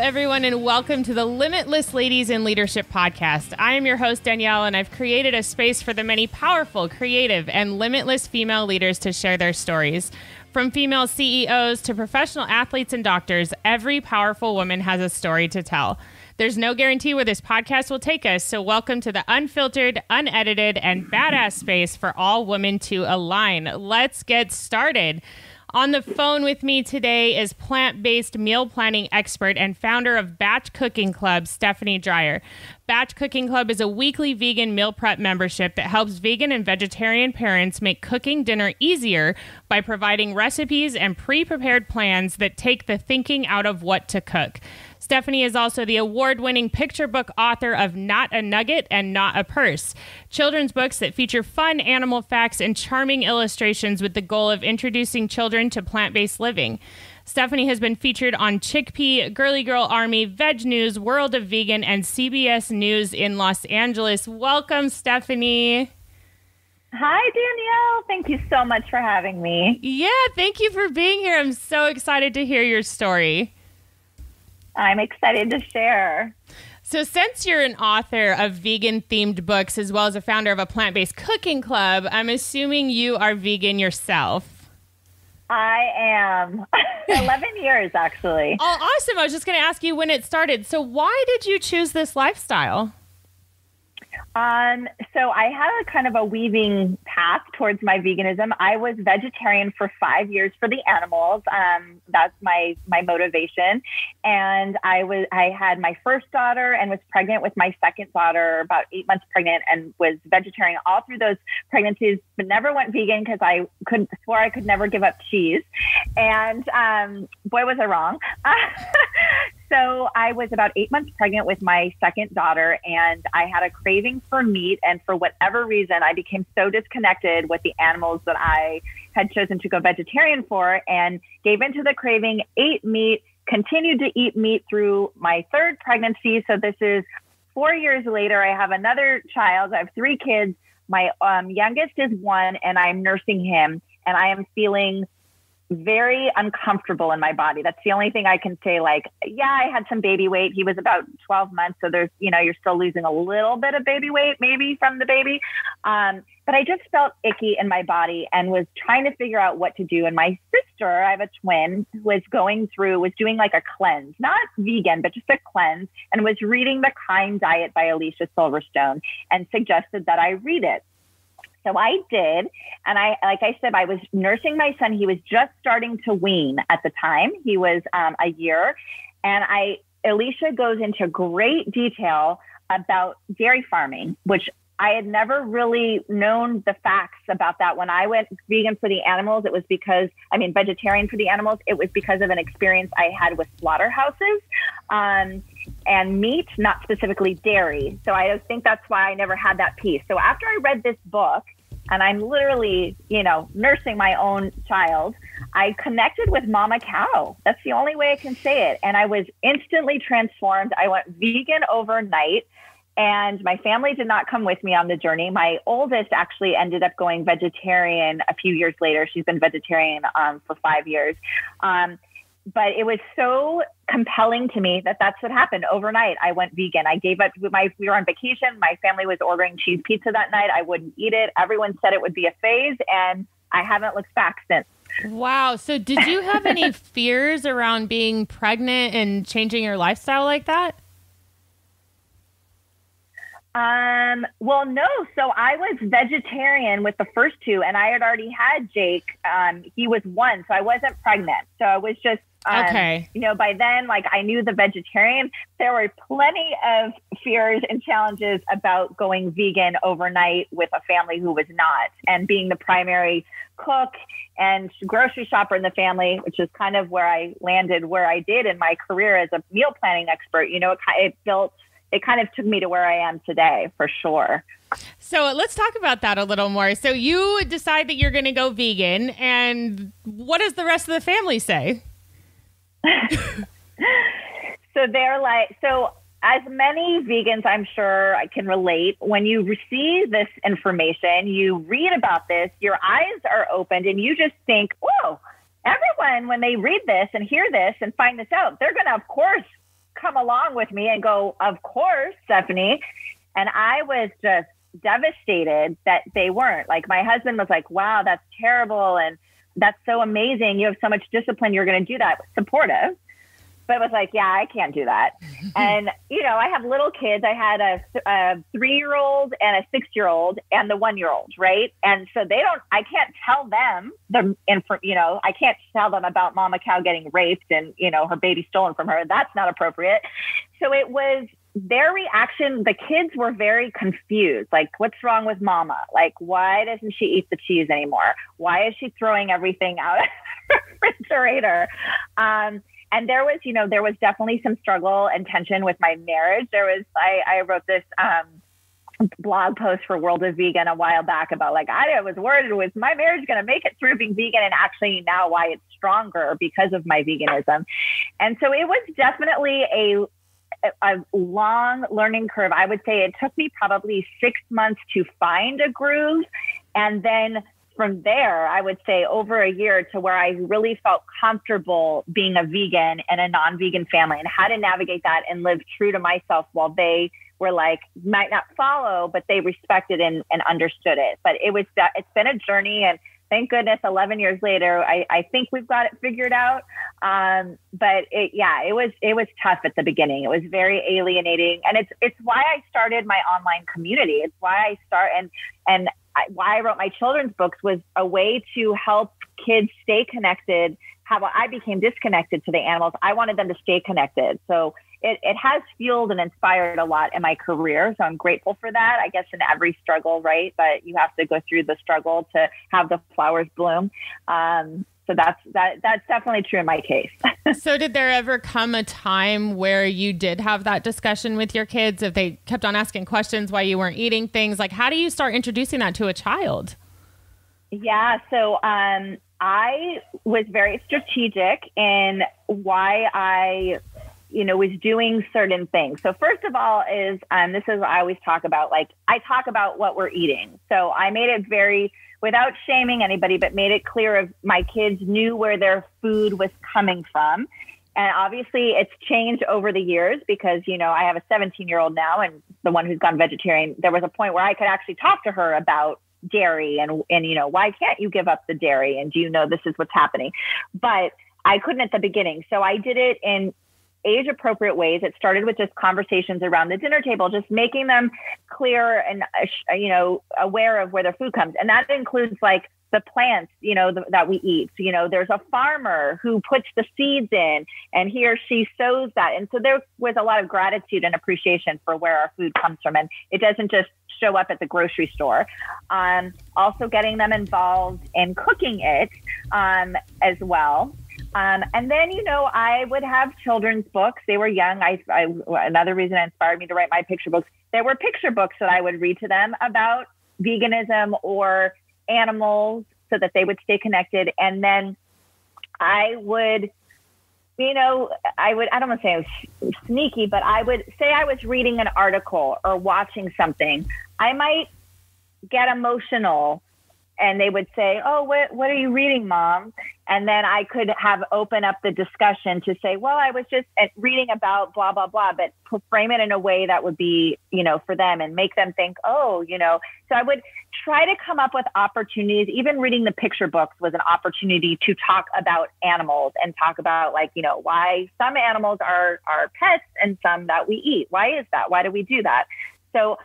everyone, and welcome to the Limitless Ladies in Leadership podcast. I am your host, Danielle, and I've created a space for the many powerful, creative, and limitless female leaders to share their stories. From female CEOs to professional athletes and doctors, every powerful woman has a story to tell. There's no guarantee where this podcast will take us, so welcome to the unfiltered, unedited, and badass space for all women to align. Let's get started. On the phone with me today is plant-based meal planning expert and founder of Batch Cooking Club, Stephanie Dreyer. Batch Cooking Club is a weekly vegan meal prep membership that helps vegan and vegetarian parents make cooking dinner easier by providing recipes and pre-prepared plans that take the thinking out of what to cook. Stephanie is also the award-winning picture book author of Not a Nugget and Not a Purse, children's books that feature fun animal facts and charming illustrations with the goal of introducing children to plant-based living. Stephanie has been featured on Chickpea, Girly Girl Army, Veg News, World of Vegan, and CBS News in Los Angeles. Welcome, Stephanie. Hi, Danielle. Thank you so much for having me. Yeah, thank you for being here. I'm so excited to hear your story. I'm excited to share. So since you're an author of vegan-themed books as well as a founder of a plant-based cooking club, I'm assuming you are vegan yourself. I am. 11 years, actually. Oh, awesome. I was just going to ask you when it started. So why did you choose this lifestyle? So I had a kind of a weaving path towards my veganism. I was vegetarian for 5 years for the animals. That's my motivation. And I had my first daughter and was pregnant with my second daughter, about 8 months pregnant, and was vegetarian all through those pregnancies, but never went vegan because I swore I could never give up cheese. And boy, was I wrong. So I was about 8 months pregnant with my second daughter, and I had a craving for meat. And for whatever reason, I became so disconnected with the animals that I had chosen to go vegetarian for, and gave into the craving, ate meat, continued to eat meat through my third pregnancy. So this is 4 years later. I have another child. I have 3 kids. My youngest is 1, and I'm nursing him, and I am feeling very uncomfortable in my body. That's the only thing I can say. Like, yeah, I had some baby weight. He was about 12 months. So there's, you're still losing a little bit of baby weight, maybe from the baby. But I just felt icky in my body and was trying to figure out what to do. And my sister, I have a twin, was doing like a cleanse, not vegan, but just a cleanse, and was reading The Kind Diet by Alicia Silverstone and suggested that I read it. So I did. And like I said, I was nursing my son. He was just starting to wean at the time. He was a year. And Alicia goes into great detail about dairy farming, which I had never really known the facts about that. When I went vegan for the animals, vegetarian for the animals, it was because of an experience I had with slaughterhouses and meat, not specifically dairy. So I think that's why I never had that piece. So after I read this book, and I'm literally, nursing my own child, I connected with Mama Cow. That's the only way I can say it. And I was instantly transformed. I went vegan overnight, and my family did not come with me on the journey. My oldest actually ended up going vegetarian a few years later. She's been vegetarian for 5 years. But it was so compelling to me that that's what happened overnight. I went vegan. I gave up. We were on vacation. My family was ordering cheese pizza that night. I wouldn't eat it. Everyone said it would be a phase, and I haven't looked back since. Wow. So did you have any fears around being pregnant and changing your lifestyle like that? Well, no. So I was vegetarian with the first 2, and I had already had Jake. He was 1, so I wasn't pregnant. So I was just, okay. By then, I knew the vegetarian. There were plenty of fears and challenges about going vegan overnight with a family who was not, and being the primary cook and grocery shopper in the family, which is kind of where I landed, where I did in my career as a meal planning expert. It kind of took me to where I am today, for sure. So let's talk about that a little more. So you decide that you're going to go vegan, and what does the rest of the family say? So as many vegans, I'm sure I can relate, when you receive this information, you read about this, your eyes are opened, and you just think, whoa, everyone, when they read this and hear this and find this out, they're going to, of course, come along with me and go, of course, Stephanie. And I was just devastated that they weren't. Like, my husband was like, wow, that's terrible. And that's so amazing. You have so much discipline. You're going to do that. Supportive. But it was like, yeah, I can't do that. And, you know, I have little kids. I had a 3-year-old and a 6-year-old and the 1-year-old, right? And so I can't tell them, I can't tell them about Mama Cow getting raped and, you know, her baby stolen from her. That's not appropriate. So it was their reaction. The kids were very confused. Like, what's wrong with Mama? Like, why doesn't she eat the cheese anymore? Why is she throwing everything out of the refrigerator? And there was definitely some struggle and tension with my marriage. I wrote this blog post for World of Vegan a while back about, like, I was worried, was my marriage going to make it through being vegan? And actually now why it's stronger because of my veganism. And so it was definitely a long learning curve. I would say it took me probably 6 months to find a groove. And then from there, I would say over a year to where I really felt comfortable being a vegan and a non-vegan family and how to navigate that and live true to myself while they were like, might not follow, but they respected and understood it. But it's been a journey, and thank goodness 11 years later, I think we've got it figured out. But it was tough at the beginning. It was very alienating. And it's why I started my online community. It's why why I wrote my children's books was a way to help kids stay connected. How I became disconnected to the animals. I wanted them to stay connected. So it has fueled and inspired a lot in my career. So I'm grateful for that. I guess in every struggle, right? But you have to go through the struggle to have the flowers bloom. So that's definitely true in my case. So did there ever come a time where you did have that discussion with your kids if they kept on asking questions why you weren't eating things? Like, how do you start introducing that to a child? Yeah. So I was very strategic in why I was doing certain things. So first of all is, this is what I always talk about, like, I talk about what we're eating. So I made it very, without shaming anybody, but made it clear of my kids knew where their food was coming from. And obviously it's changed over the years because, I have a 17-year-old now and the one who's gone vegetarian. There was a point where I could actually talk to her about dairy and why can't you give up the dairy? And do you know this is what's happening? But I couldn't at the beginning. So I did it in age appropriate ways. It started with just conversations around the dinner table, just making them clear and, aware of where their food comes. And that includes like the plants, that we eat. So, there's a farmer who puts the seeds in and he or she sows that. And so there was a lot of gratitude and appreciation for where our food comes from. And it doesn't just show up at the grocery store. Also getting them involved in cooking it as well. And then, I would have children's books. They were young. Another reason that inspired me to write my picture books, there were picture books that I would read to them about veganism or animals so that they would stay connected. And then I would, I don't want to say I was sneaky, but I would say I was reading an article or watching something. I might get emotional and they would say, oh, what are you reading, Mom? And then I could open up the discussion to say, well, I was just reading about blah, blah, blah, but to frame it in a way that would be, for them and make them think, oh, So I would try to come up with opportunities. Even reading the picture books was an opportunity to talk about animals and talk about why some animals are pets and some that we eat. Why is that? Why do we do that? So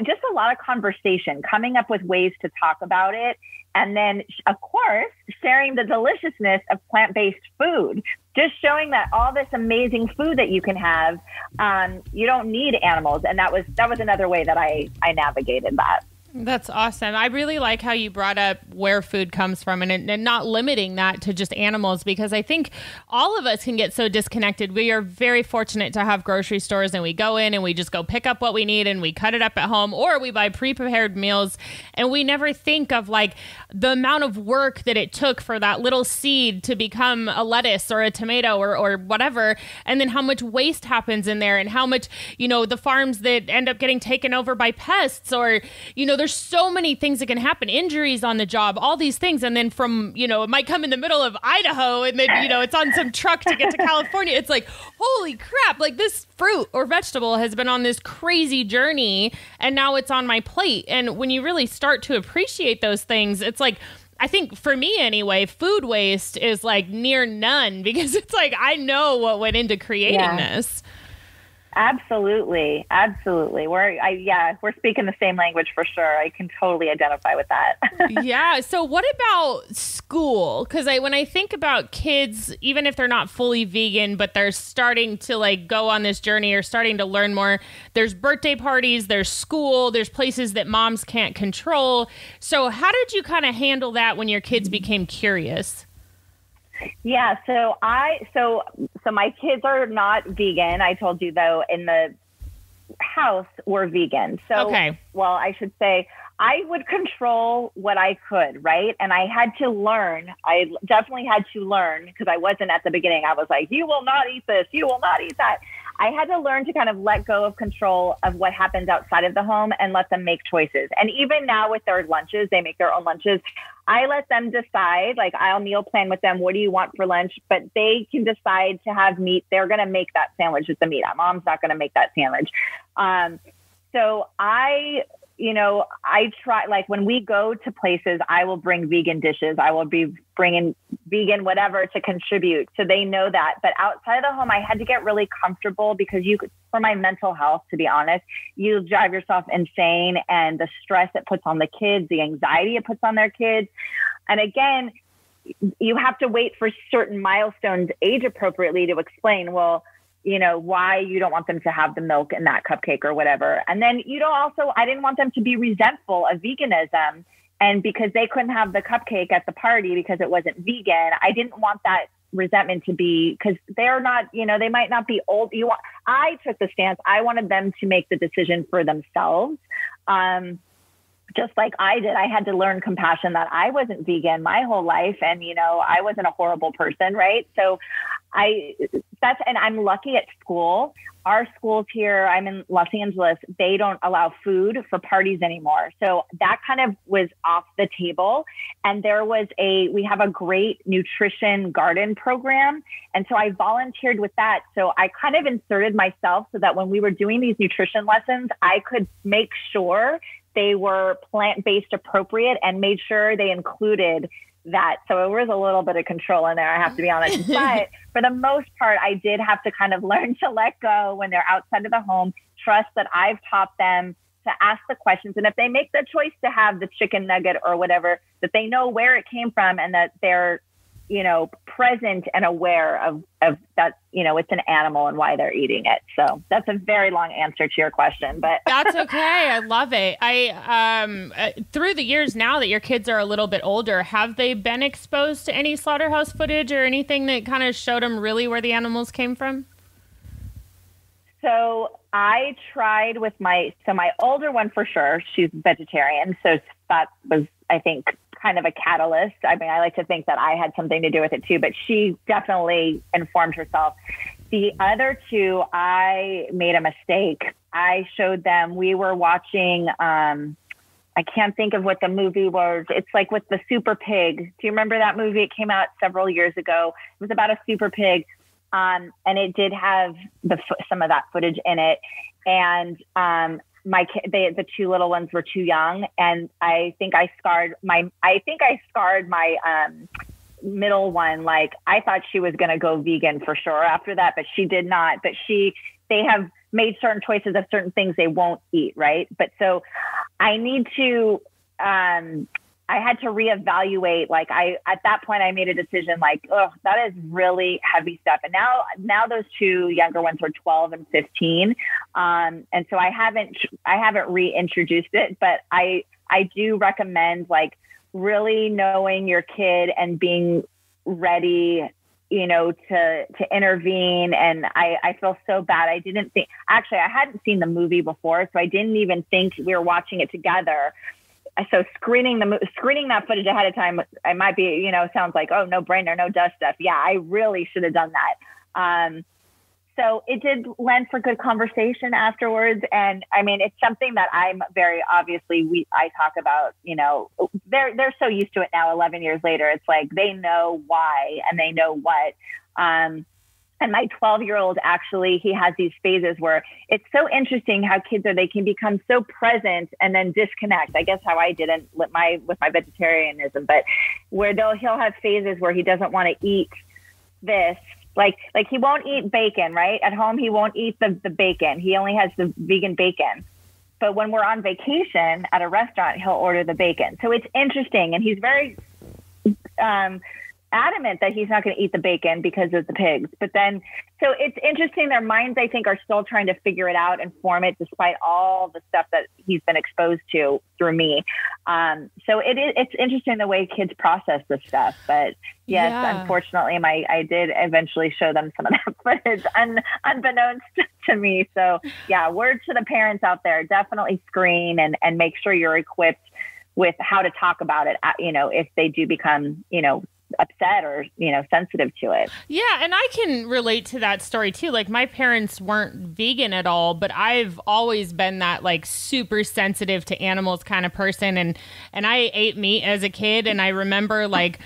just a lot of conversation, coming up with ways to talk about it. And then, of course, sharing the deliciousness of plant-based food, just showing that all this amazing food that you can have, you don't need animals. And that was another way that I navigated that. That's awesome. I really like how you brought up where food comes from and not limiting that to just animals, because I think all of us can get so disconnected. We are very fortunate to have grocery stores and we go in and we just go pick up what we need and we cut it up at home, or we buy pre-prepared meals and we never think of the amount of work that it took for that little seed to become a lettuce or a tomato or whatever. And then how much waste happens in there and how much, the farms that end up getting taken over by pests or, there's so many things that can happen, injuries on the job, all these things. And then from, it might come in the middle of Idaho and then, it's on some truck to get to California. It's like, holy crap, like this fruit or vegetable has been on this crazy journey and now it's on my plate. And when you really start to appreciate those things, it's like, I think for me anyway, food waste is like near none because it's like, I know what went into creating this. Absolutely. Absolutely. We're speaking the same language for sure. I can totally identify with that. Yeah. So what about school? Because when I think about kids, even if they're not fully vegan, but they're starting to like go on this journey or starting to learn more, there's birthday parties, there's school, there's places that moms can't control. So how did you kind of handle that when your kids became curious? Yeah, so my kids are not vegan. I told you though, in the house we're vegan. So, well, I should say I would control what I could, right? And I had to learn. I definitely had to learn because I wasn't at the beginning. I was like, you will not eat this. You will not eat that. I had to learn to kind of let go of control of what happens outside of the home and let them make choices. And even now with their lunches, they make their own lunches. I let them decide, like I'll meal plan with them. What do you want for lunch? But they can decide to have meat. They're going to make that sandwich with the meat. Mom's not going to make that sandwich. So I try, like when we go to places, I will bring vegan dishes. I will be bringing vegan whatever to contribute. So they know that. But outside of the home, I had to get really comfortable because for my mental health, to be honest, you drive yourself insane, and the stress it puts on the kids, the anxiety it puts on their kids. And again, you have to wait for certain milestones age appropriately to explain, well, why you don't want them to have the milk in that cupcake or whatever. And then I didn't want them to be resentful of veganism. And because they couldn't have the cupcake at the party because it wasn't vegan, I didn't want that resentment to be, because they're not, they might not be old. I took the stance. I wanted them to make the decision for themselves. Just like I did. I had to learn compassion that I wasn't vegan my whole life. And, I wasn't a horrible person. Right. So and I'm lucky at school. Our schools here, I'm in Los Angeles, they don't allow food for parties anymore. So that kind of was off the table. And we have a great nutrition garden program. And so I volunteered with that. So I kind of inserted myself so that when we were doing these nutrition lessons, I could make sure they were plant-based appropriate and made sure they included that. So it was a little bit of control in there, I have to be honest. But for the most part, I did have to kind of learn to let go when they're outside of the home, trust that I've taught them to ask the questions. And if they make the choice to have the chicken nugget or whatever, that they know where it came from and that they're, present and aware of that, it's an animal and why they're eating it. So that's a very long answer to your question, but that's okay. I love it. Through the years now that your kids are a little bit older, have they been exposed to any slaughterhouse footage or anything that kind of showed them really where the animals came from? So I tried with my older one for sure. She's vegetarian. So that was, I think, kind of a catalyst. I mean, I like to think that I had something to do with it too, but she definitely informed herself. The other two, I made a mistake. I showed them, we were watching, I can't think of what the movie was. It's like with the super pig. Do you remember that movie? It came out several years ago. It was about a super pig. And it did have some of that footage in it. And, the two little ones were too young, and I think I scarred my middle one. Like I thought she was going to go vegan for sure after that, but she did not. But they have made certain choices of certain things they won't eat, right? But so I need to. I had to reevaluate. Like at that point, I made a decision like, oh, that is really heavy stuff. And now those two younger ones are 12 and 15. And so I haven't reintroduced it, but I do recommend like really knowing your kid and being ready, to intervene. And I feel so bad. I hadn't seen the movie before, so I didn't even think we were watching it together. So screening that footage ahead of time, I might be, sounds like, oh, no brainer, no dust stuff. Yeah, I really should have done that. So it did lend for good conversation afterwards. And I mean, it's something that I'm very obviously, I talk about, they're so used to it now, 11 years later. It's like, they know why and they know what. And my 12-year-old, actually, he has these phases where it's so interesting how kids they can become so present and then disconnect. I guess how I didn't with my vegetarianism, but where he'll have phases where he doesn't want to eat this. Like he won't eat bacon, right? At home, he won't eat the bacon. He only has the vegan bacon. But when we're on vacation at a restaurant, he'll order the bacon. So it's interesting. And he's very adamant that he's not going to eat the bacon because of the pigs. But then, so it's interesting. Their minds, I think, are still trying to figure it out and form it despite all the stuff that he's been exposed to through me. So it's interesting the way kids process this stuff. But yes, unfortunately, I did eventually show them some of that footage unbeknownst to me. So yeah, word to the parents out there, definitely screen and make sure you're equipped with how to talk about it, if they do become, upset or sensitive to it. Yeah, and I can relate to that story too. Like, my parents weren't vegan at all, but I've always been that like super sensitive to animals kind of person, and I ate meat as a kid, and I remember like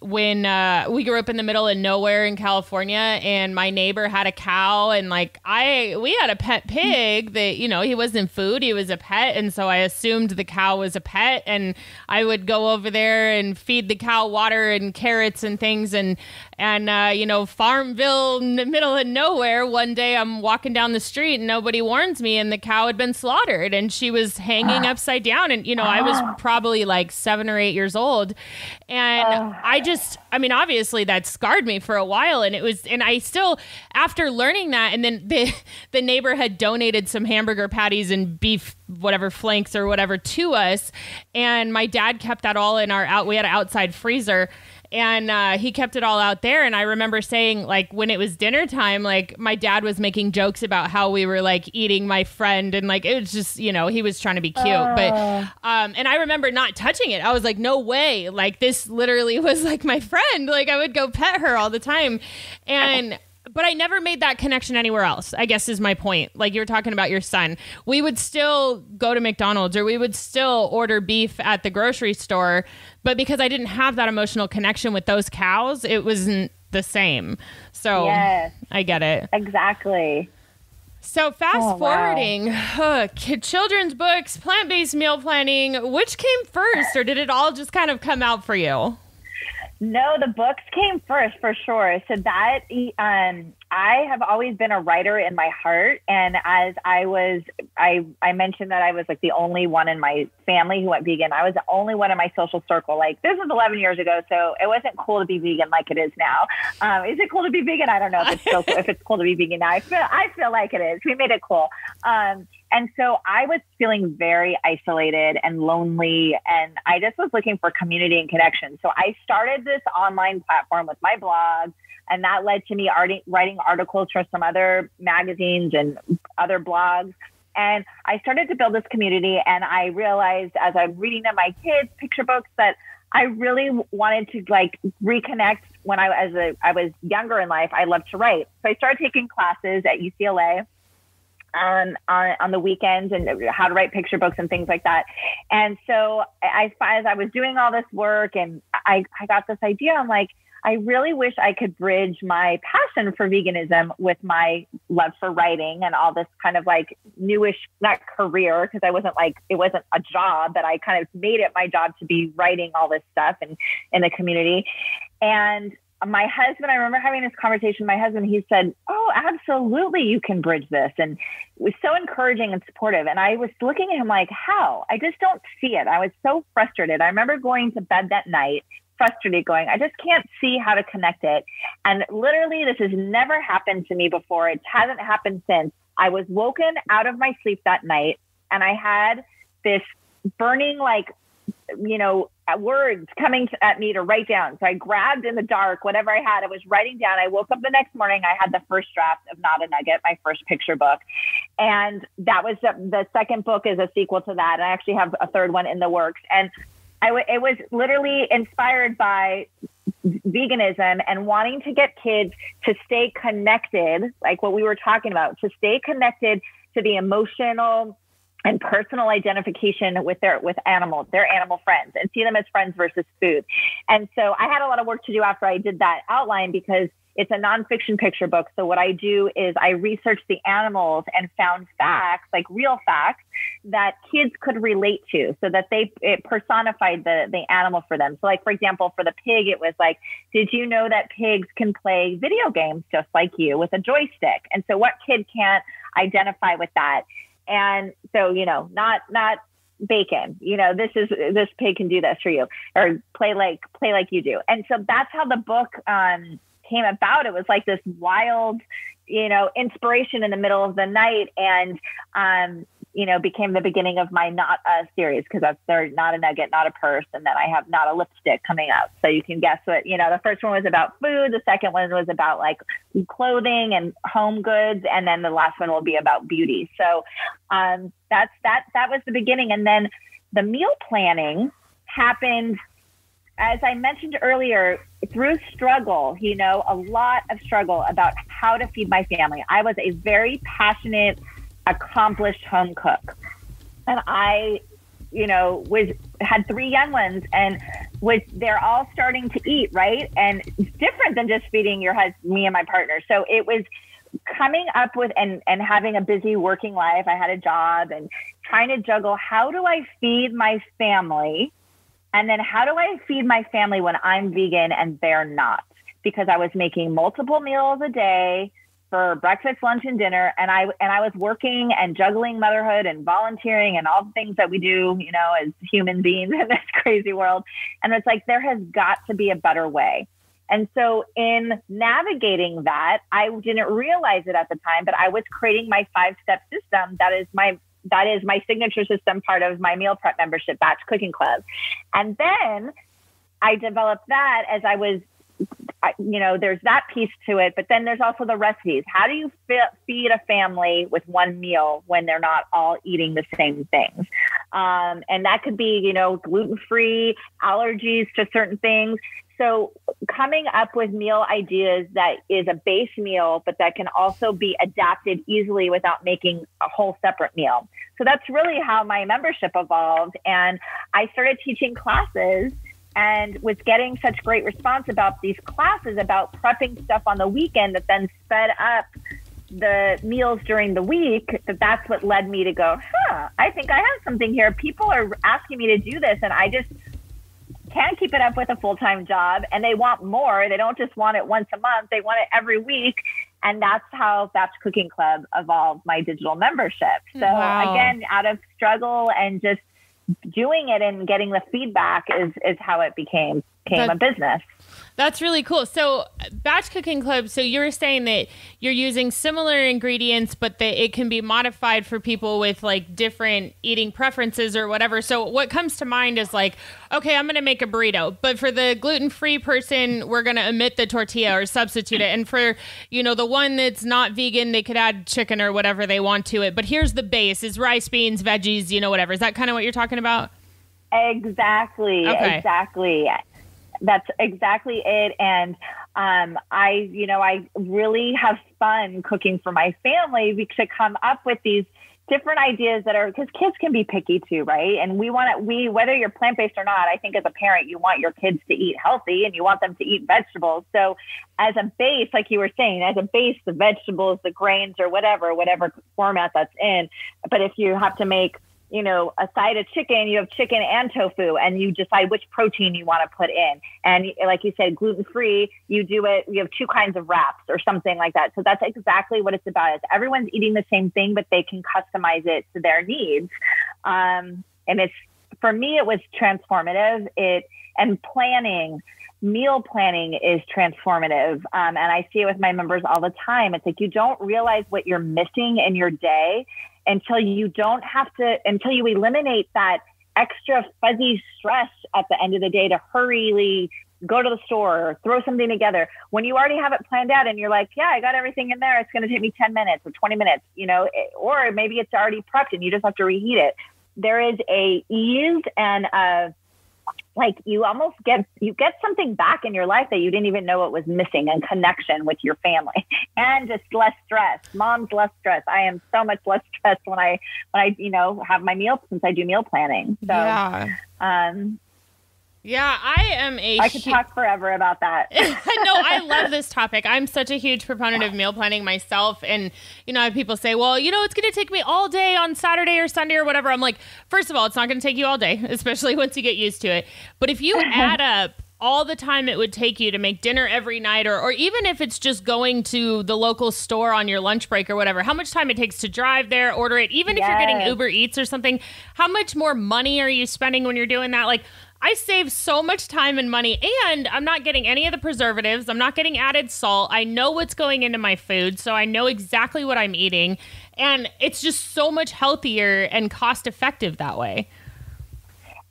when we grew up in the middle of nowhere in California, and my neighbor had a cow, and like we had a pet pig that, he wasn't food, he was a pet. And so I assumed the cow was a pet, and I would go over there and feed the cow water and carrots and things. And Farmville in the middle of nowhere, one day I'm walking down the street and nobody warns me, and the cow had been slaughtered and she was hanging upside down. And, I was probably like 7 or 8 years old. And obviously that scarred me for a while. And I still, after learning that, and then the neighbor had donated some hamburger patties and beef, whatever, flanks or whatever to us. And my dad kept that all in we had an outside freezer. And he kept it all out there. And I remember saying, like, when it was dinner time, like, my dad was making jokes about how we were, like, eating my friend. And, like, it was just, he was trying to be cute. But, and I remember not touching it. I was like, no way. Like, this literally was, like, my friend. Like, I would go pet her all the time. But I never made that connection anywhere else, I guess is my point. Like, you were talking about your son. We would still go to McDonald's, or we would still order beef at the grocery store. But because I didn't have that emotional connection with those cows, it wasn't the same. So yes, I get it. Exactly. So fast forwarding, children's books, plant-based meal planning, which came first, or did it all just kind of come out for you? No, the books came first for sure. So that I have always been a writer in my heart. And as I mentioned that I was like the only one in my family who went vegan. I was the only one in my social circle. Like, this was 11 years ago, so it wasn't cool to be vegan like it is now. Is it cool to be vegan? I don't know if it's still cool, if it's cool to be vegan now. I feel like it is. We made it cool. And so I was feeling very isolated and lonely, and I just was looking for community and connection. So I started this online platform with my blog, and that led to me writing articles for some other magazines and other blogs. And I started to build this community, and I realized as I'm reading to my kids picture books that I really wanted to like reconnect. When I was younger in life, I loved to write. So I started taking classes at UCLA on the weekends, and how to write picture books and things like that. And so as I was doing all this work, and I got this idea, I'm like, I really wish I could bridge my passion for veganism with my love for writing and all this kind of like newish, not career, because it wasn't a job, but I kind of made it my job to be writing all this stuff and in the community. And my husband, I remember having this conversation with my husband. He said, "Oh, absolutely, you can bridge this." And it was so encouraging and supportive. And I was looking at him like, how? I just don't see it. I was so frustrated. I remember going to bed that night, frustrated, going, I just can't see how to connect it. And literally, this has never happened to me before. It hasn't happened since. I was woken out of my sleep that night, and I had this burning, like, words coming at me to write down. So I grabbed in the dark, whatever I had, I was writing down. I woke up the next morning, I had the first draft of Not a Nugget, my first picture book. And that was the second book is a sequel to that. I actually have a third one in the works. And It was literally inspired by veganism and wanting to get kids to stay connected, like what we were talking about, to stay connected to the emotional and personal identification with their animals, their animal friends, and see them as friends versus food. And so I had a lot of work to do after I did that outline, because it's a nonfiction picture book. So what I do is I researched the animals and found facts, like real facts, that kids could relate to, so that it personified the animal for them. So like, for example, for the pig, it was like, did you know that pigs can play video games just like you with a joystick? And so what kid can't identify with that? And so, not bacon, this pig can do this for you, or play like you do. And so that's how the book came about. It was like this wild, inspiration in the middle of the night, and became the beginning of my Not a series, because they're not a nugget, not a purse, and then I have Not a lipstick coming out. So you can guess what, the first one was about food, the second one was about like clothing and home goods, and then the last one will be about beauty. So that was the beginning. And then the meal planning happened, as I mentioned earlier, through struggle, a lot of struggle about how to feed my family. I was a very passionate, accomplished home cook. And I, had 3 young ones, and they're all starting to eat, right? And it's different than just feeding me and my partner. So it was coming up with and having a busy working life. I had a job and trying to juggle, how do I feed my family? And then how do I feed my family when I'm vegan and they're not? Because I was making multiple meals a day for breakfast, lunch, and dinner. And I was working and juggling motherhood and volunteering and all the things that we do, as human beings in this crazy world. And it's like, there has got to be a better way. And so in navigating that, I didn't realize it at the time, but I was creating my 5-step system. That is my signature system, part of my meal prep membership, Batch Cooking Club. And then I developed that as I was, there's that piece to it, but then there's also the recipes. How do you feed a family with one meal when they're not all eating the same things? And that could be, gluten-free, allergies to certain things. So coming up with meal ideas that is a base meal, but that can also be adapted easily without making a whole separate meal. So that's really how my membership evolved. And I started teaching classes and was getting such great response about these classes, about prepping stuff on the weekend that then sped up the meals during the week. That's what led me to go, I think I have something here. People are asking me to do this, and I just can't keep it up with a full-time job, and they want more. They don't just want it once a month. They want it every week. And that's how Batch Cooking Club evolved my digital membership. So Again, out of struggle and just doing it and getting the feedback is how it became a business. That's really cool. So Batch Cooking Club, so you were saying that you're using similar ingredients, but that it can be modified for people with like different eating preferences or whatever. So what comes to mind is like, okay, I'm going to make a burrito, but for the gluten-free person, we're going to omit the tortilla or substitute it. And for, the one that's not vegan, they could add chicken or whatever they want to it. But here's the base is rice, beans, veggies, whatever. Is that kind of what you're talking about? Exactly. Okay. Exactly. That's exactly it. And I really have fun cooking for my family to come up with these different ideas that are, because kids can be picky too, right? And whether you're plant-based or not, I think as a parent, you want your kids to eat healthy and you want them to eat vegetables. So as a base, like you were saying, the vegetables, the grains, or whatever format that's in. But if you have to make a side of chicken, you have chicken and tofu, and you decide which protein you want to put in. And like you said, gluten-free, you have 2 kinds of wraps or something like that. So that's exactly what it's about. Is everyone's eating the same thing, but they can customize it to their needs. And for me, it was transformative. Meal planning is transformative. And I see it with my members all the time. It's like, you don't realize what you're missing in your day until you eliminate that extra fuzzy stress at the end of the day to hurriedly go to the store or throw something together. When you already have it planned out and you're like, yeah, I got everything in there. It's going to take me 10 minutes or 20 minutes, or maybe it's already prepped and you just have to reheat it. There is a ease and like you almost get something back in your life that you didn't even know it was missing, and connection with your family, and just less stress. Mom's less stress. I am so much less stressed when I have my meals, since I do meal planning. So yeah, I could talk forever about that. No, I love this topic. I'm such a huge proponent of meal planning myself. And, I have people say, well, it's going to take me all day on Saturday or Sunday or whatever. I'm like, first of all, it's not going to take you all day, especially once you get used to it. But if you add up all the time it would take you to make dinner every night, or even if it's just going to the local store on your lunch break or whatever, how much time it takes to drive there, order it, even if you're getting Uber Eats or something, how much more money are you spending when you're doing that? Like, I save so much time and money, and I'm not getting any of the preservatives. I'm not getting added salt. I know what's going into my food, so I know exactly what I'm eating. And it's just so much healthier and cost effective that way.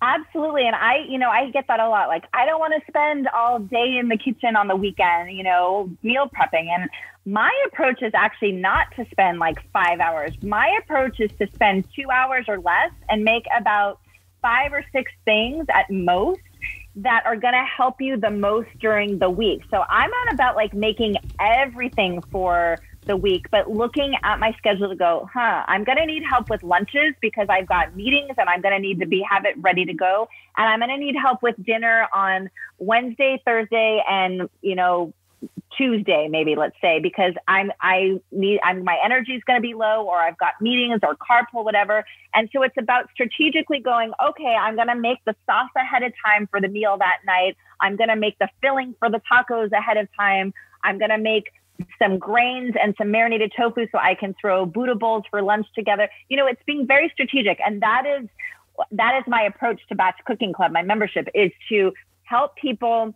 Absolutely. And I get that a lot. Like, I don't want to spend all day in the kitchen on the weekend, meal prepping. And my approach is actually not to spend like 5 hours. My approach is to spend 2 hours or less and make about 5 or 6 things at most that are going to help you the most during the week. So I'm not about like making everything for the week, but looking at my schedule to go, I'm going to need help with lunches because I've got meetings and I'm going to need to have it ready to go. And I'm going to need help with dinner on Wednesday, Thursday, and, Tuesday, maybe, let's say, because my energy is going to be low, or I've got meetings or carpool, whatever. And so it's about strategically going, okay, I'm going to make the sauce ahead of time for the meal that night. I'm going to make the filling for the tacos ahead of time. I'm going to make some grains and some marinated tofu so I can throw Buddha bowls for lunch together. It's being very strategic. And that is my approach to Batch Cooking Club. My membership is to help people.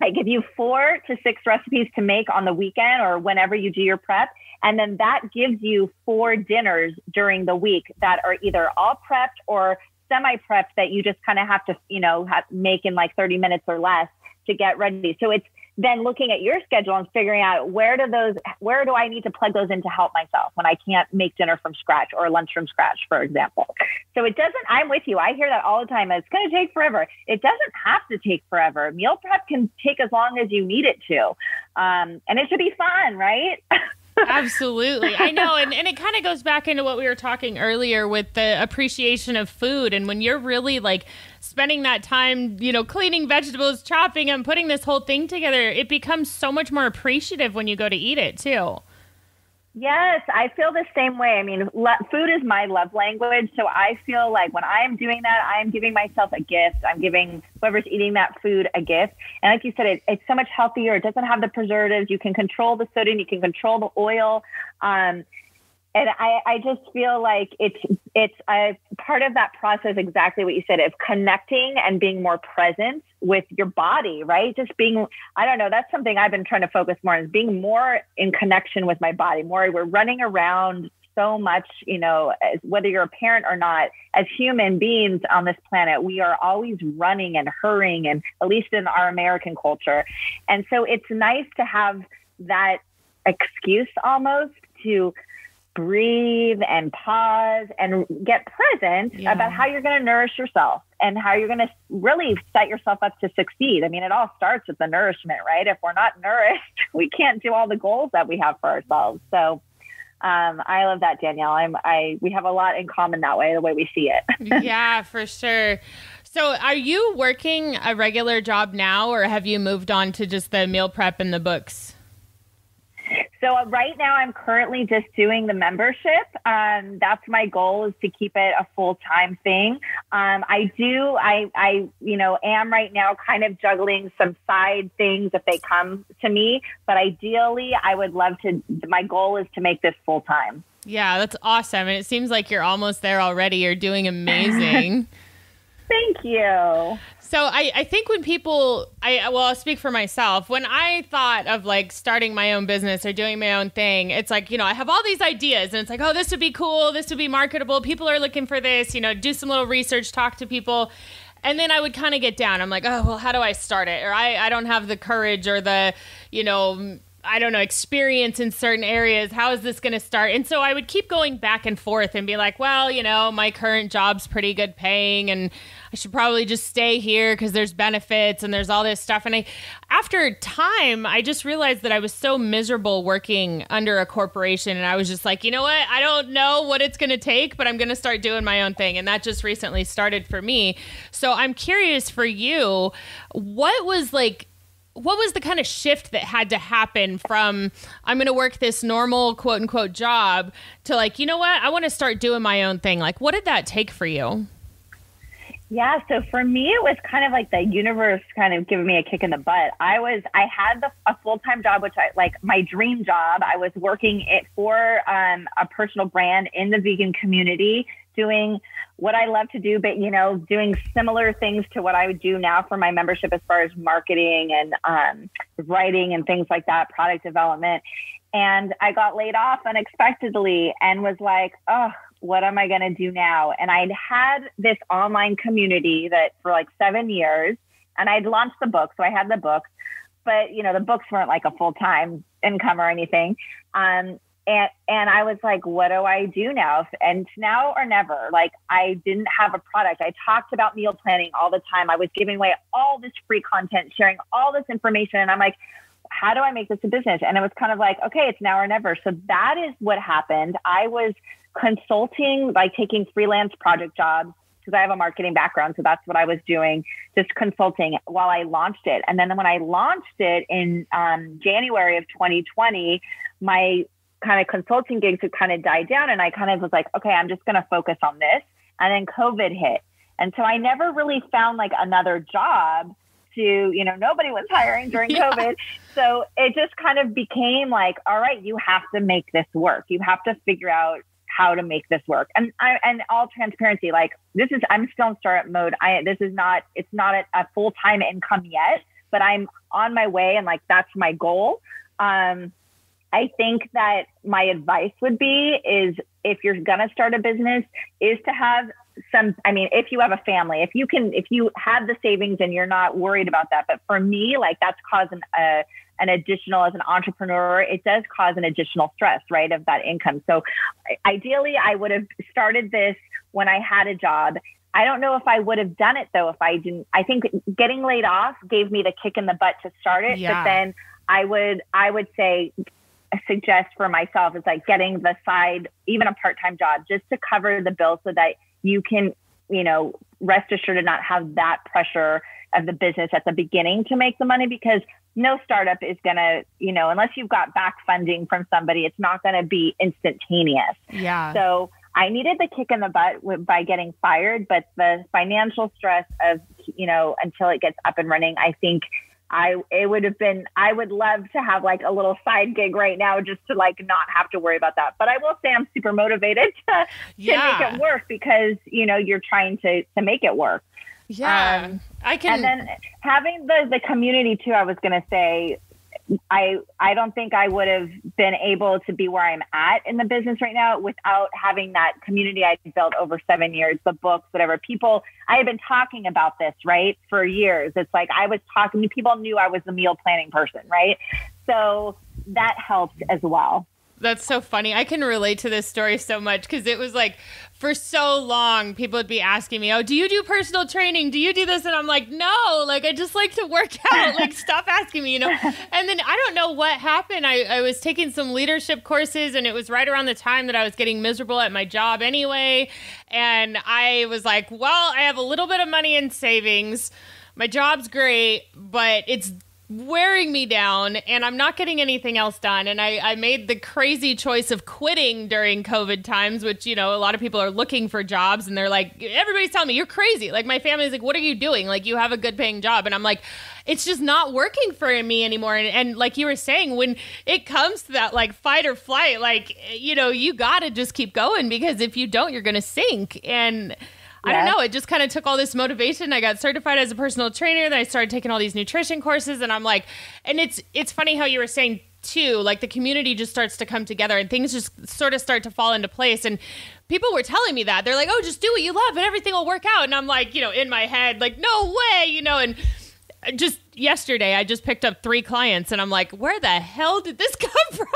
I give you 4 to 6 recipes to make on the weekend or whenever you do your prep. And then that gives you 4 dinners during the week that are either all prepped or semi-prepped that you just kind of have to, make in like 30 minutes or less to get ready. So it's then looking at your schedule and figuring out where do I need to plug those in to help myself when I can't make dinner from scratch or lunch from scratch, for example. So I'm with you. I hear that all the time. It's going to take forever. It doesn't have to take forever. Meal prep can take as long as you need it to. And it should be fun, right? Absolutely. I know. And it kind of goes back into what we were talking earlier with the appreciation of food. And when you're really like spending that time, cleaning vegetables, chopping them, putting this whole thing together, it becomes so much more appreciative when you go to eat it too. Yes, I feel the same way. I mean, food is my love language. So I feel like when I'm doing that, I'm giving myself a gift. I'm giving whoever's eating that food a gift. And like you said, it's so much healthier. It doesn't have the preservatives. You can control the sodium. You can control the oil. And I just feel like it's a part of that process, exactly what you said, of connecting and being more present with your body, right? Just being, I don't know, that's something I've been trying to focus more on, is being more in connection with my body. We're running around so much, whether you're a parent or not, as human beings on this planet, we are always running and hurrying, and at least in our American culture. And so it's nice to have that excuse almost to breathe and pause and get present about how you're going to nourish yourself and how you're going to really set yourself up to succeed. I mean, it all starts with the nourishment, right? If we're not nourished, we can't do all the goals that we have for ourselves. So I love that, Danielle. We have a lot in common that way, the way we see it. Yeah, for sure. So are you working a regular job now, or have you moved on to just the meal prep and the books? So right now I'm currently just doing the membership. That's my goal, is to keep it a full-time thing. I am right now kind of juggling some side things if they come to me, but ideally I would love my goal is to make this full-time. Yeah, that's awesome. And it seems like you're almost there already. You're doing amazing. Thank you. So I think when people, I'll speak for myself. When I thought of like starting my own business or doing my own thing, it's like, I have all these ideas and it's like, oh, this would be cool. This would be marketable. People are looking for this, do some little research, talk to people. And then I would kind of get down. I'm like, oh, well, how do I start it? Or I don't have the courage or the, I don't know, experience in certain areas. How is this going to start? And so I would keep going back and forth and be like, well, my current job's pretty good paying and I should probably just stay here because there's benefits and there's all this stuff. And after time, I just realized that I was so miserable working under a corporation. And I was just like, you know what? I don't know what it's going to take, but I'm going to start doing my own thing. And that just recently started for me. So I'm curious for you, what was the kind of shift that had to happen from I'm going to work this normal quote unquote job to like, you know what? I want to start doing my own thing. Like, what did that take for you? Yeah. So for me, it was kind of like the universe kind of giving me a kick in the butt. I had a full-time job, which my dream job. I was working it for a personal brand in the vegan community, doing what I love to do, but, doing similar things to what I would do now for my membership as far as marketing and writing and things like that, product development. And I got laid off unexpectedly and was like, oh, what am I going to do now? And I'd had this online community that for like 7 years, and I'd launched the book. So I had the books, but the books weren't like a full-time income or anything. And I was like, what do I do now? And now or never. Like, I didn't have a product. I talked about meal planning all the time. I was giving away all this free content, sharing all this information. And I'm like, how do I make this a business? And it was kind of like, okay, it's now or never. So that is what happened. I was consulting, like taking freelance project jobs because I have a marketing background. So that's what I was doing, just consulting while I launched it. And then when I launched it in January of 2020, my kind of consulting gigs had kind of died down. And I kind of was like, okay, I'm just going to focus on this. And then COVID hit. And so I never really found like another job to, nobody was hiring during COVID. So it just kind of became like, all right, you have to make this work. You have to figure out how to make this work. And all transparency, like I'm still in startup mode. It's not a full-time income yet, but I'm on my way. And like, that's my goal. I think that my advice would be is if you're going to start a business is to have if you have a family, if you have the savings and you're not worried about that. But for me, like that's causing an additional, as an entrepreneur, it does cause an additional stress, right, of that income. So ideally, I would have started this when I had a job. I don't know if I would have done it though if I didn't. I think getting laid off gave me the kick in the butt to start it. Yeah. But then I would suggest for myself is like getting the side, even a part-time job, just to cover the bill so that you can, rest assured to not have that pressure of the business at the beginning to make the money, because no startup is going to, unless you've got back funding from somebody, it's not going to be instantaneous. Yeah. So I needed the kick in the butt by getting fired, but the financial stress of, until it gets up and running, I think I would love to have like a little side gig right now just to like not have to worry about that. But I will say I'm super motivated to make it work because, you're trying to make it work. Yeah, I can. And then having the community too, I was going to say, I don't think I would have been able to be where I'm at in the business right now without having that community I built over 7 years, the books, whatever. I had been talking about this, right, for years. It's like I was talking, people knew I was the meal planning person, right? So that helped as well. That's so funny. I can relate to this story so much because it was like for so long, people would be asking me, oh, do you do personal training? Do you do this? And I'm like, no, like, I just like to work out. Like, stop asking me, And then I don't know what happened. I was taking some leadership courses and it was right around the time that I was getting miserable at my job anyway. And I was like, well, I have a little bit of money in savings. My job's great, but it's wearing me down and I'm not getting anything else done. And I made the crazy choice of quitting during COVID times, which, a lot of people are looking for jobs and they're like, everybody's telling me you're crazy. Like my family's like, what are you doing? Like you have a good paying job. And I'm like, it's just not working for me anymore. And like you were saying, when it comes to that like fight or flight, like, you got to just keep going because if you don't, you're going to sink. And I don't know. It just kind of took all this motivation. I got certified as a personal trainer. Then I started taking all these nutrition courses. And I'm like, and it's funny how you were saying too, like the community just starts to come together and things just sort of start to fall into place. And people were telling me that. They're like, oh, just do what you love and everything will work out. And I'm like, in my head, like, no way, and just yesterday I just picked up 3 clients and I'm like, where the hell did this come from?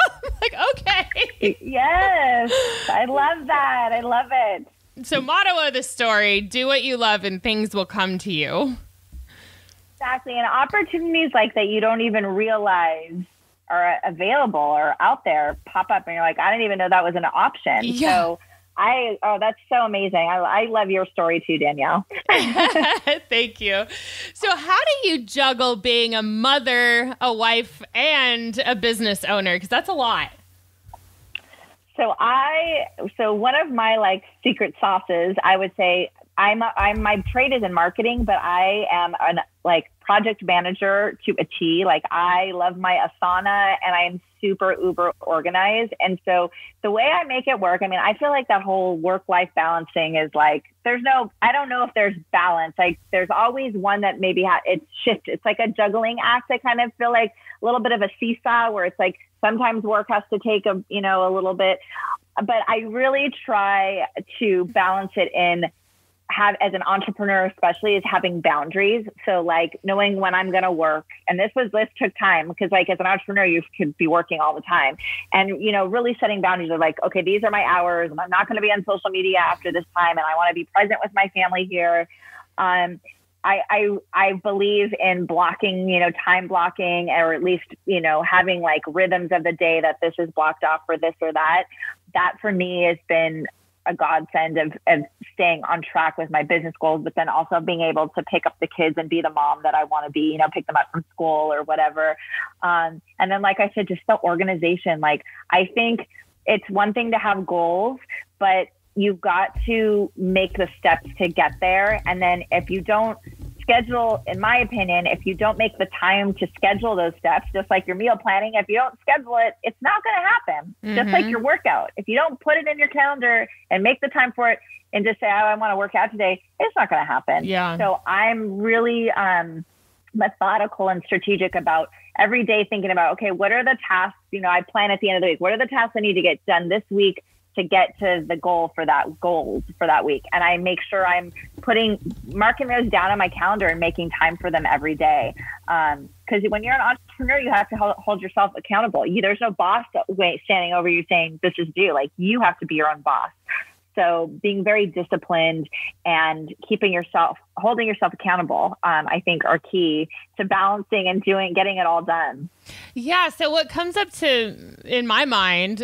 Like, okay. Yes. I love that. I love it. So motto of the story, do what you love and things will come to you. Exactly. And opportunities like that you don't even realize are available or out there pop up and you're like, I didn't even know that was an option. Yeah. So that's so amazing. I love your story too, Danielle. Thank you. So how do you juggle being a mother, a wife, and a business owner? Because that's a lot. So one of my secret sauces, I would say I'm my trade is in marketing, but I am an project manager to a T. I love my Asana and I'm super uber organized. And so the way I make it work, I feel like that whole work-life balance thing is I don't know if there's balance. There's always one that maybe it's shift. It's like a juggling act. I kind of feel like a little bit of a seesaw where it's sometimes work has to take a little bit, but I really try to balance it in as an entrepreneur, especially, is having boundaries. So knowing when I'm going to work, and this took time because as an entrepreneur, you could be working all the time, and, really setting boundaries of okay, these are my hours and I'm not going to be on social media after this time. And I want to be present with my family here. I believe in blocking, time blocking, or at least, having rhythms of the day that this is blocked off for this or that. That for me has been a godsend of staying on track with my business goals, but then also being able to pick up the kids and be the mom that I want to be, pick them up from school or whatever. And then, like I said, just the organization. I think it's one thing to have goals, but you've got to make the steps to get there. And then if you don't schedule, in my opinion, if you don't make the time to schedule those steps, just like your meal planning, if you don't schedule it, it's not going to happen. Just like your workout. If you don't put it in your calendar and make the time for it and just say, I want to work out today, it's not going to happen. Yeah. So I'm really methodical and strategic about every day thinking about, okay, what are the tasks, I plan at the end of the week. What are the tasks I need to get done this week to get to the goals for that week? And I make sure I'm marking those down on my calendar and making time for them every day. Because when you're an entrepreneur, you have to hold yourself accountable. There's no boss standing over you saying, this is due. You have to be your own boss. So being very disciplined and holding yourself accountable, I think are key to balancing and getting it all done. Yeah. So what comes up in my mind,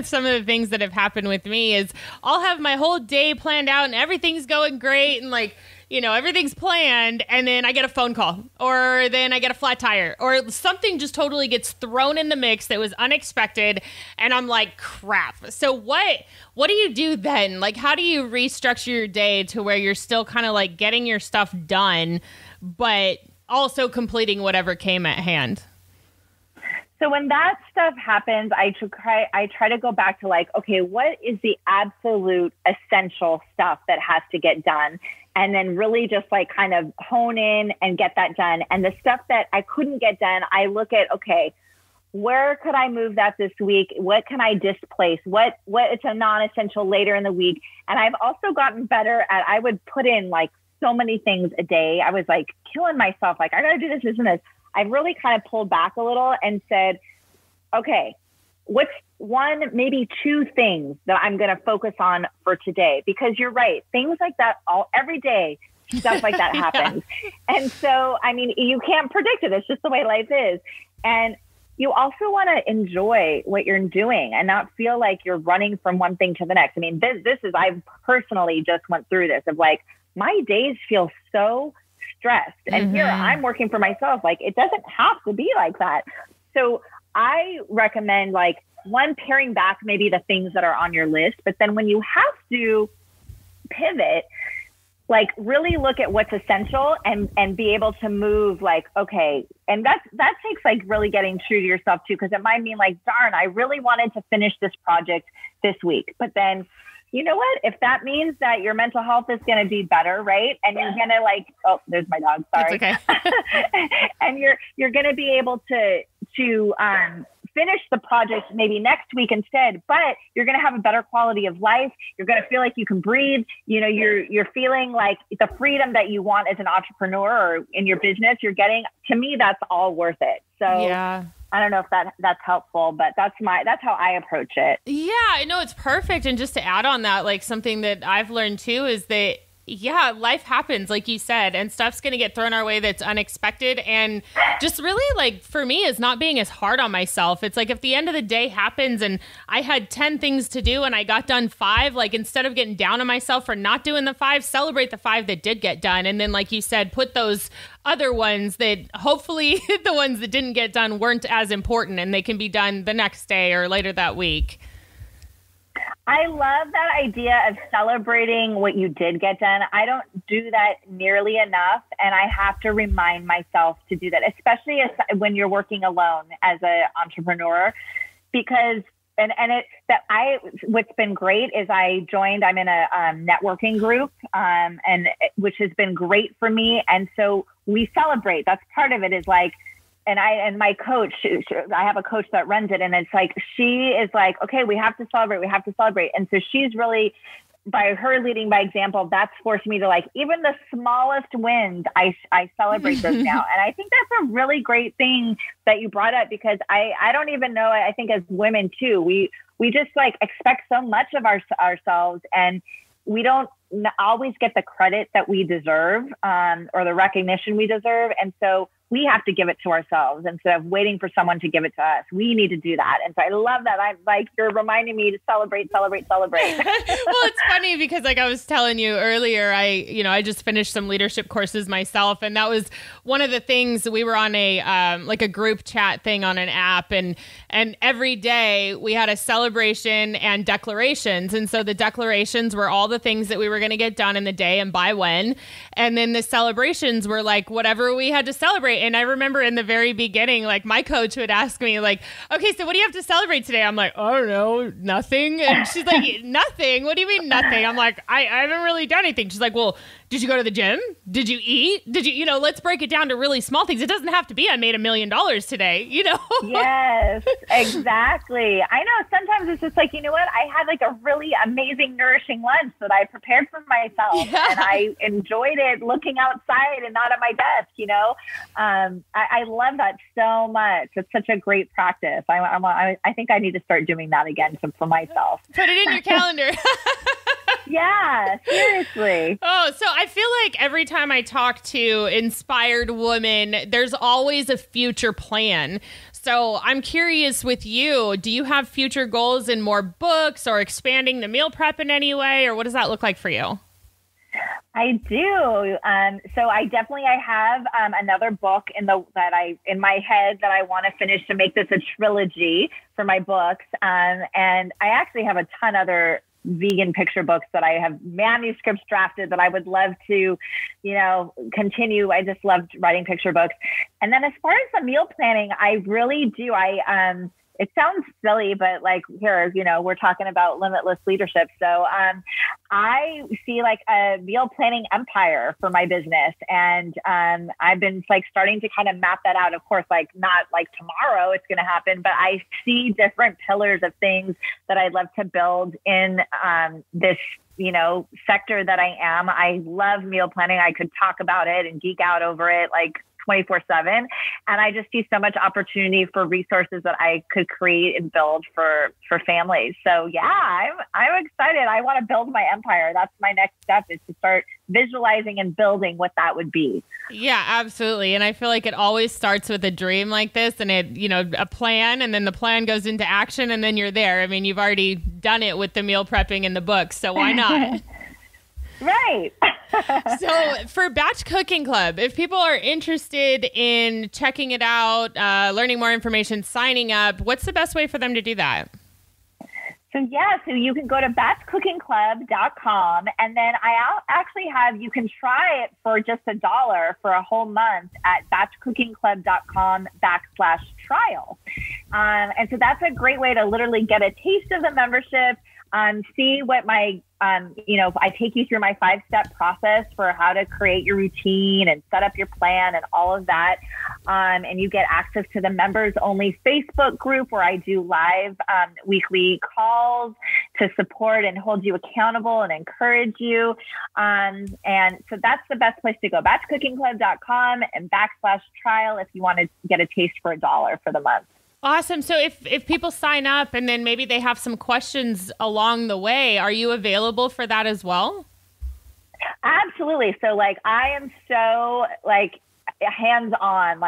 some of the things that have happened with me is I'll have my whole day planned out and everything's going great. And everything's planned, and then I get a phone call, or then I get a flat tire, or something just totally gets thrown in the mix that was unexpected, and I'm like, crap. So what do you do then? How do you restructure your day to where you're still kind of getting your stuff done, but also completing whatever came at hand? So when that stuff happens, I try to go back to okay, what is the absolute essential stuff that has to get done? And then really just kind of hone in and get that done. And the stuff that I couldn't get done, I look at, okay, where could I move that this week? What can I displace? What it's a non-essential later in the week. And I've also gotten better at, I would put in so many things a day. I was killing myself. I got to do this and this. I've really kind of pulled back a little and said, okay, what's one, maybe 2 things that I'm going to focus on for today? Because you're right. Things like that every day, stuff like that happens. Yeah. And so, you can't predict it. It's just the way life is. And you also want to enjoy what you're doing and not feel like you're running from one thing to the next. I personally just went through this of my days feel so stressed. And here I'm working for myself. It doesn't have to be like that. So I recommend one, paring back maybe the things that are on your list, but then when you have to pivot, really look at what's essential and be able to move okay. And that takes really getting true to yourself too. Cause it might mean darn, I really wanted to finish this project this week, but then you know what, if that means that your mental health is going to be better, right? And you're going to oh, there's my dog. Sorry. That's okay. And you're going to be able to finish the project maybe next week instead, but you're going to have a better quality of life. You're going to feel like you can breathe. You know, you're feeling like the freedom that you want as an entrepreneur or in your business you're getting. To me, that's all worth it. So yeah. I don't know if that's helpful, but that's how I approach it. Yeah, I know it's perfect. And just to add on that, like something that I've learned too is that life happens, like you said, and stuff's going to get thrown our way that's unexpected. And just really, like, for me, is not being as hard on myself. It's like if the end of the day happens and I had 10 things to do and I got done 5, like instead of getting down on myself for not doing the 5, celebrate the 5 that did get done. And then, like you said, put those other ones that hopefully the ones that didn't get done weren't as important and they can be done the next day or later that week. I love that idea of celebrating what you did get done. I don't do that nearly enough, and I have to remind myself to do that, especially when you're working alone as an entrepreneur, because what's been great is I'm in a networking group, and which has been great for me, and so we celebrate. That's part of it. Is like. And my coach, I have a coach that runs it, and it's like, she is like, okay, we have to celebrate. And so she's really, by her leading by example, that's forced me to, like, even the smallest wins, I celebrate those now. And I think that's a really great thing that you brought up, because I don't even know, I think as women too, we just like expect so much of ourselves, and we don't always get the credit that we deserve, or the recognition we deserve. And so we have to give it to ourselves instead of waiting for someone to give it to us. We need to do that. And so I love that. I'm like, you're reminding me to celebrate. Well, it's funny because, like I was telling you earlier, I just finished some leadership courses myself. And that was one of the things. We were on a group chat thing on an app, and every day we had a celebration and declarations. And so the declarations were all the things that we were going to get done in the day and by when. And then the celebrations were like whatever we had to celebrate. And I remember in the very beginning, like my coach would ask me like, okay, so what do you have to celebrate today? I'm like, I don't know, nothing. And she's like, nothing? What do you mean nothing? I'm like, I haven't really done anything. She's like, well, did you go to the gym? Did you eat? Did you, let's break it down to really small things. It doesn't have to be, I made $1 million today, Yes, exactly. I know sometimes it's just like, you know what? I had like a really amazing, nourishing lunch that I prepared for myself, and I enjoyed it looking outside and not at my desk, I love that so much. It's such a great practice. I think I need to start doing that again for myself. Put it in your calendar. Yeah, seriously. Oh, so I feel like every time I talk to inspired women, there's always a future plan. So I'm curious with you, do you have future goals in more books or expanding the meal prep in any way, or what does that look like for you? I do. So I have another book in my head that I want to finish to make this a trilogy for my books. And I actually have a ton other vegan picture books that I have manuscripts drafted that I would love to, continue. I just loved writing picture books. And then as far as the meal planning, I really do. It sounds silly, but like here, we're talking about limitless leadership. So I see like a meal planning empire for my business. And I've been like starting to kind of map that out. Of course, like not like tomorrow it's going to happen, but I see different pillars of things that I'd love to build in this sector that I am. I love meal planning. I could talk about it and geek out over it like 24/7. And I just see so much opportunity for resources that I could create and build for families. So yeah, I'm excited. I want to build my empire. That's my next step, is to start visualizing and building what that would be. Yeah, absolutely. And I feel like it always starts with a dream like this, and a plan, and then the plan goes into action, and then you're there. I mean, you've already done it with the meal prepping in the book, so why not? Right. So for Batch Cooking Club, if people are interested in checking it out, learning more information, signing up, what's the best way for them to do that? So you can go to batchcookingclub.com, and then I actually you can try it for just $1 for a whole month at batchcookingclub.com/trial. And so that's a great way to literally get a taste of the membership. See what my, I take you through my 5-step process for how to create your routine and set up your plan and all of that. And you get access to the members only Facebook group where I do live weekly calls to support and hold you accountable and encourage you. And so that's the best place to go. batchcookingclub.com and /trial if you want to get a taste for $1 for the month. Awesome. So if people sign up and then maybe they have some questions along the way, are you available for that as well? Absolutely. So I am so hands-on,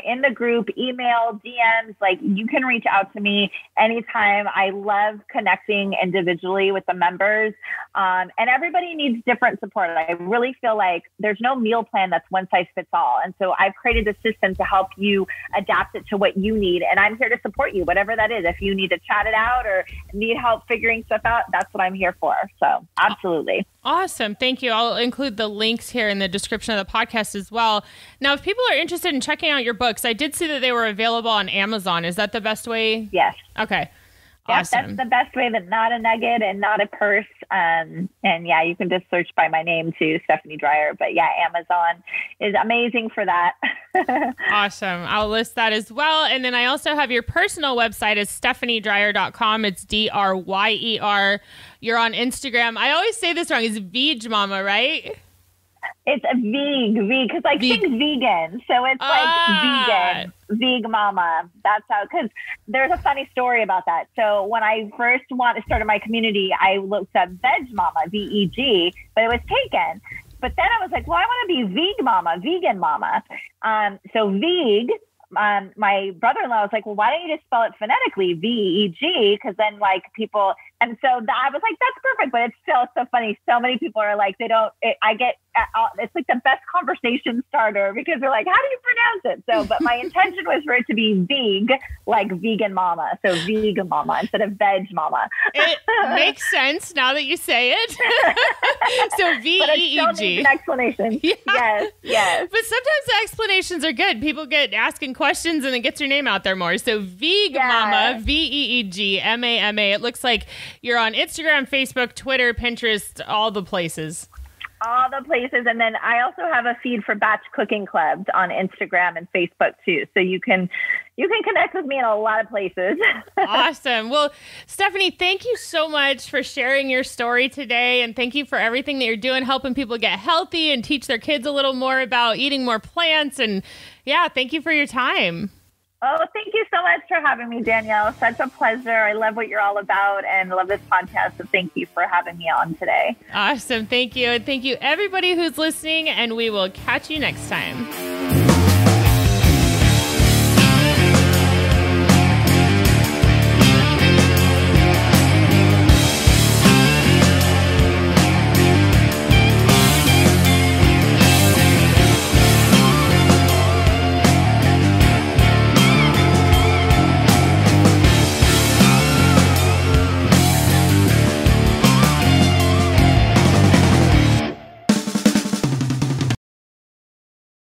in the group, email, DMs, you can reach out to me anytime. I love connecting individually with the members. And everybody needs different support. I really feel like there's no meal plan that's one size fits all. And so I've created a system to help you adapt it to what you need. And I'm here to support you, whatever that is. If you need to chat it out or need help figuring stuff out, that's what I'm here for. So absolutely. Awesome. Thank you. I'll include the links here in the description of the podcast as well. Now, if people are interested in checking out your books, I did see that they were available on Amazon. Is that the best way? Yes. Okay. Yeah, Awesome. that's the best way. That not a nugget and not a purse. And yeah, you can just search by my name too, Stephanie Dreyer. But yeah, Amazon is amazing for that. Awesome. I'll list that as well. And then I also have your personal website is stephaniedreyer.com. It's DRYER. You're on Instagram. I always say this wrong. It's Veg Mama, right? It's a veg, because think vegan. So it's vegan, veg mama. That's how, because there's a funny story about that. So when I first started my community, I looked up veg mama, VEG, but it was taken. But then I was like, well, I want to be veg mama, vegan mama. So veg, my brother-in-law was like, well, why don't you just spell it phonetically, VEG? Because then people, and so I was like, that's perfect. But it's still so funny. So many people are like, it's like the best conversation starter because they're like, how do you pronounce it? So, but my intention was for it to be veg, like vegan mama. So veg mama instead of veg mama. It makes sense now that you say it. So VEEG. But it still needs an explanation. Yeah. Yes. But sometimes the explanations are good. People get asking questions and it gets your name out there more. So veg mama, VEEG, MAMA. It looks like you're on Instagram, Facebook, Twitter, Pinterest, all the places. All the places. And then I also have a feed for Batch Cooking Clubs on Instagram and Facebook too. So you can connect with me in a lot of places. Awesome. Well, Stephanie, thank you so much for sharing your story today. And thank you for everything that you're doing, helping people get healthy and teach their kids a little more about eating more plants. And yeah, thank you for your time. Oh, thank you so much for having me, Danielle. Such a pleasure. I love what you're all about and love this podcast. So thank you for having me on today. Awesome. Thank you. And thank you, everybody who's listening. And we will catch you next time.